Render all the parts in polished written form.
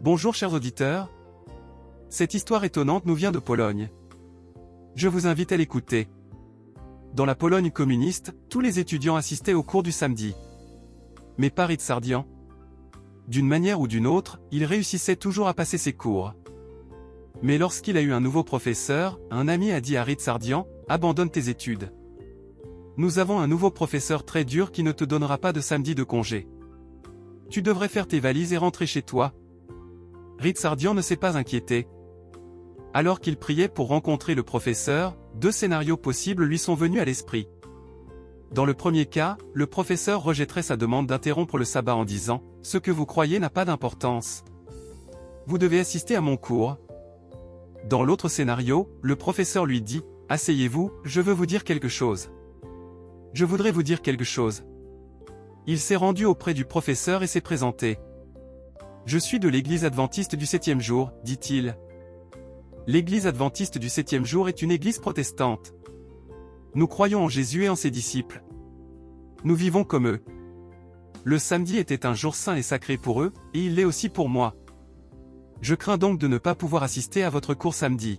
Bonjour chers auditeurs. Cette histoire étonnante nous vient de Pologne. Je vous invite à l'écouter. Dans la Pologne communiste, tous les étudiants assistaient aux cours du samedi. Mais pas Ryszardian. D'une manière ou d'une autre, il réussissait toujours à passer ses cours. Mais lorsqu'il a eu un nouveau professeur, un ami a dit à Ryszardian, « Abandonne tes études. Nous avons un nouveau professeur très dur qui ne te donnera pas de samedi de congé. Tu devrais faire tes valises et rentrer chez toi. » Ryszardian ne s'est pas inquiété. Alors qu'il priait pour rencontrer le professeur, deux scénarios possibles lui sont venus à l'esprit. Dans le premier cas, le professeur rejetterait sa demande d'interrompre le sabbat en disant « Ce que vous croyez n'a pas d'importance. Vous devez assister à mon cours. » Dans l'autre scénario, le professeur lui dit « Asseyez-vous, je veux vous dire quelque chose. Je voudrais vous dire quelque chose. » Il s'est rendu auprès du professeur et s'est présenté. « Je suis de l'église adventiste du 7e jour, dit-il. L'église adventiste du 7e jour est une église protestante. Nous croyons en Jésus et en ses disciples. Nous vivons comme eux. Le samedi était un jour saint et sacré pour eux, et il l'est aussi pour moi. Je crains donc de ne pas pouvoir assister à votre cours samedi. »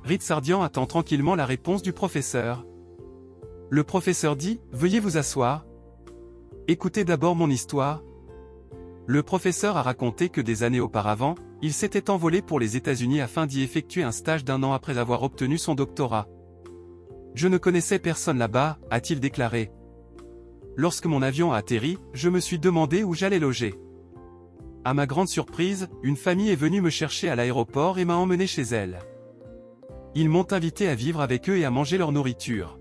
Ryszardian attend tranquillement la réponse du professeur. Le professeur dit « Veuillez vous asseoir. Écoutez d'abord mon histoire. » Le professeur a raconté que des années auparavant, il s'était envolé pour les États-Unis afin d'y effectuer un stage d'1 an après avoir obtenu son doctorat. « Je ne connaissais personne là-bas, a-t-il déclaré. Lorsque mon avion a atterri, je me suis demandé où j'allais loger. À ma grande surprise, une famille est venue me chercher à l'aéroport et m'a emmené chez elle. Ils m'ont invité à vivre avec eux et à manger leur nourriture.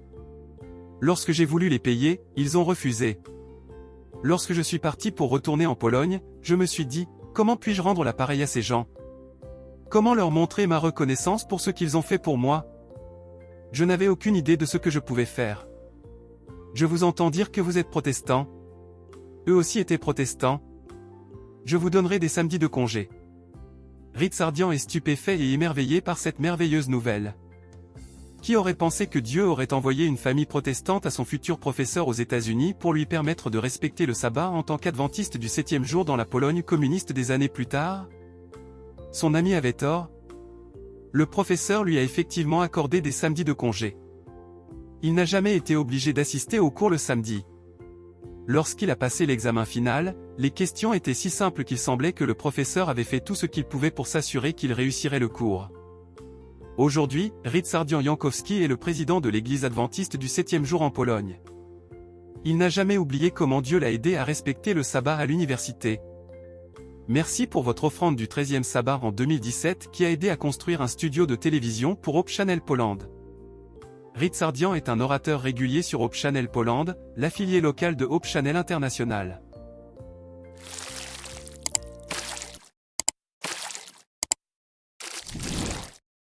Lorsque j'ai voulu les payer, ils ont refusé. Lorsque je suis parti pour retourner en Pologne, je me suis dit, comment puis-je rendre l'appareil à ces gens? Comment leur montrer ma reconnaissance pour ce qu'ils ont fait pour moi? Je n'avais aucune idée de ce que je pouvais faire. Je vous entends dire que vous êtes protestants. Eux aussi étaient protestants. Je vous donnerai des samedis de congé. » Ryszardian est stupéfait et émerveillé par cette merveilleuse nouvelle. Qui aurait pensé que Dieu aurait envoyé une famille protestante à son futur professeur aux États-Unis pour lui permettre de respecter le sabbat en tant qu'adventiste du 7e jour dans la Pologne communiste des années plus tard? Son ami avait tort. Le professeur lui a effectivement accordé des samedis de congé. Il n'a jamais été obligé d'assister au cours le samedi. Lorsqu'il a passé l'examen final, les questions étaient si simples qu'il semblait que le professeur avait fait tout ce qu'il pouvait pour s'assurer qu'il réussirait le cours. Aujourd'hui, Ryszardian Jankowski est le président de l'église adventiste du 7e jour en Pologne. Il n'a jamais oublié comment Dieu l'a aidé à respecter le sabbat à l'université. Merci pour votre offrande du 13e sabbat en 2017 qui a aidé à construire un studio de télévision pour Hope Channel Poland. Ryszardian est un orateur régulier sur Hope Channel Poland, l'affilié local de Hope Channel International.